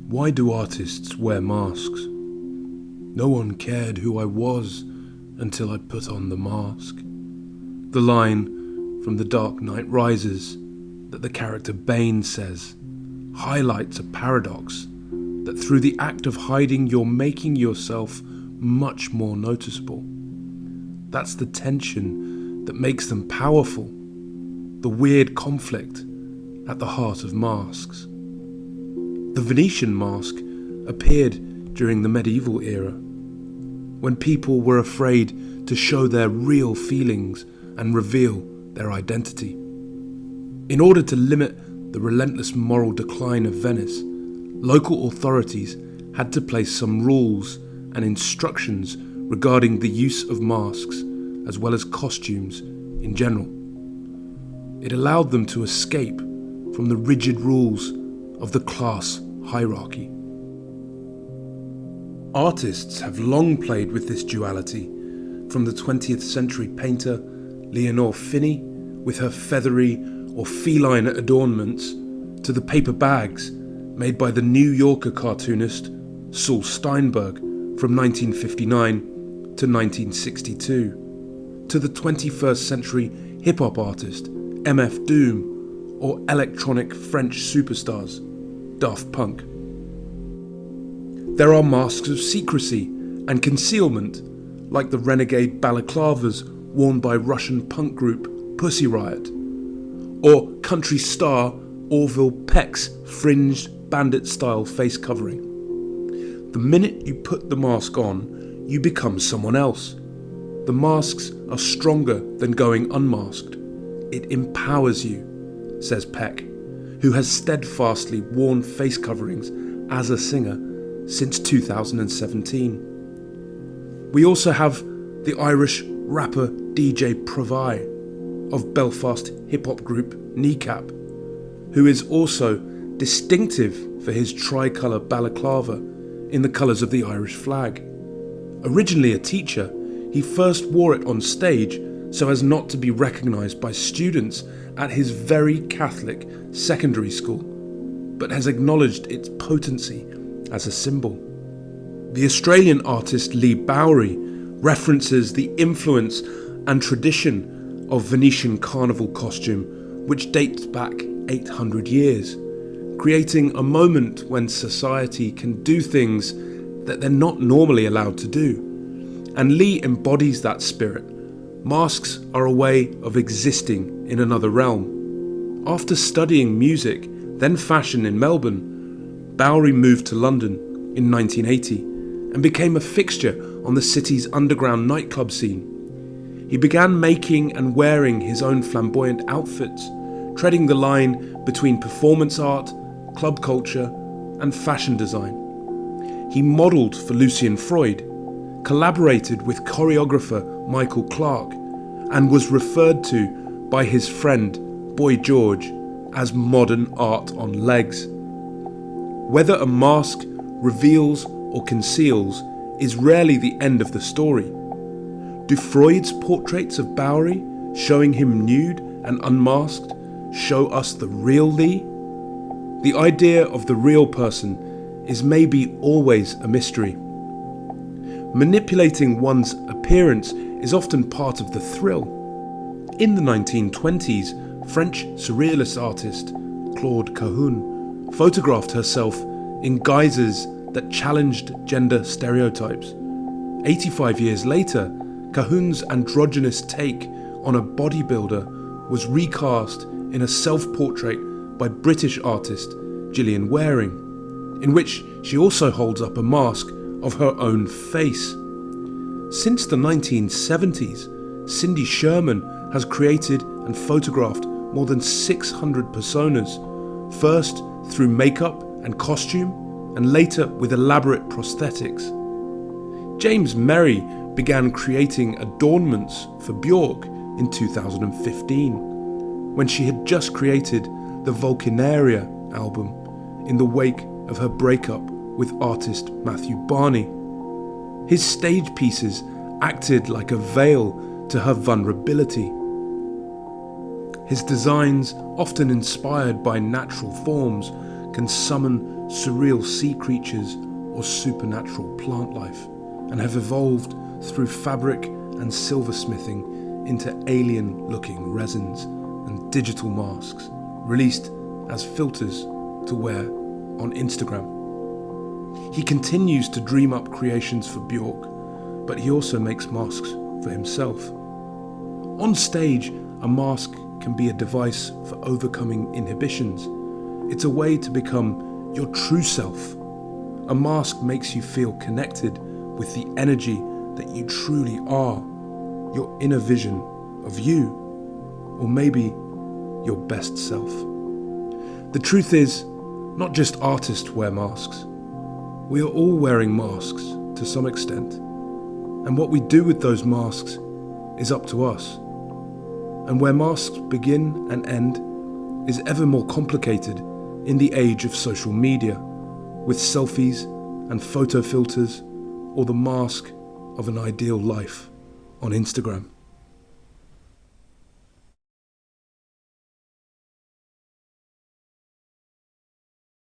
Why do artists wear masks? No one cared who I was until I put on the mask. The line from The Dark Knight Rises that the character Bane says highlights a paradox that through the act of hiding you're making yourself much more noticeable. That's the tension that makes them powerful, the weird conflict at the heart of masks. The Venetian mask appeared during the medieval era, when people were afraid to show their real feelings and reveal their identity. In order to limit the relentless moral decline of Venice, local authorities had to place some rules and instructions regarding the use of masks as well as costumes in general. It allowed them to escape from the rigid rules of the class hierarchy. Artists have long played with this duality, from the 20th century painter Leonore Fini with her feathery or feline adornments to the paper bags made by the New Yorker cartoonist Saul Steinberg from 1959 to 1962, to the 21st century hip-hop artist MF Doom or electronic French superstars Daft Punk. There are masks of secrecy and concealment, like the renegade balaclavas worn by Russian punk group Pussy Riot, or country star Orville Peck's fringed bandit-style face covering. The minute you put the mask on, you become someone else. The masks are stronger than going unmasked. It empowers you, says Peck, who has steadfastly worn face coverings as a singer since 2017. We also have the Irish rapper DJ Provai of Belfast hip-hop group Kneecap, who is also distinctive for his tricolour balaclava in the colours of the Irish flag. Originally a teacher, he first wore it on stage so as not to be recognised by students at his very Catholic secondary school, but has acknowledged its potency as a symbol. The Australian artist Lee Bowery references the influence and tradition of Venetian carnival costume, which dates back 800 years, creating a moment when society can do things that they're not normally allowed to do. And Lee embodies that spirit. Masks are a way of existing in another realm. After studying music, then fashion in Melbourne, Bowery moved to London in 1980 and became a fixture on the city's underground nightclub scene. He began making and wearing his own flamboyant outfits, treading the line between performance art, club culture, and fashion design. He modelled for Lucian Freud, collaborated with choreographer Michael Clark, and was referred to by his friend Boy George as modern art on legs. Whether a mask reveals or conceals is rarely the end of the story. Do Freud's portraits of Bowery, showing him nude and unmasked, show us the real Lee? The idea of the real person is maybe always a mystery. Manipulating one's appearance is often part of the thrill. In the 1920s, French surrealist artist Claude Cahun photographed herself in guises that challenged gender stereotypes. 85 years later, Cahun's androgynous take on a bodybuilder was recast in a self-portrait by British artist Gillian Waring, in which she also holds up a mask of her own face. Since the 1970s, Cindy Sherman has created and photographed more than 600 personas, first through makeup and costume, and later with elaborate prosthetics. James Merry began creating adornments for Björk in 2015, when she had just created the Vulcanaria album in the wake of her breakup with artist Matthew Barney. His stage pieces acted like a veil to her vulnerability. His designs, often inspired by natural forms, can summon surreal sea creatures or supernatural plant life, and have evolved through fabric and silversmithing into alien-looking resins and digital masks, released as filters to wear on Instagram. He continues to dream up creations for Björk, but he also makes masks for himself. On stage, a mask can be a device for overcoming inhibitions. It's a way to become your true self. A mask makes you feel connected with the energy that you truly are, your inner vision of you, or maybe your best self. The truth is, not just artists wear masks. We are all wearing masks to some extent, and what we do with those masks is up to us. And where masks begin and end is ever more complicated in the age of social media, with selfies and photo filters, or the mask of an ideal life on Instagram.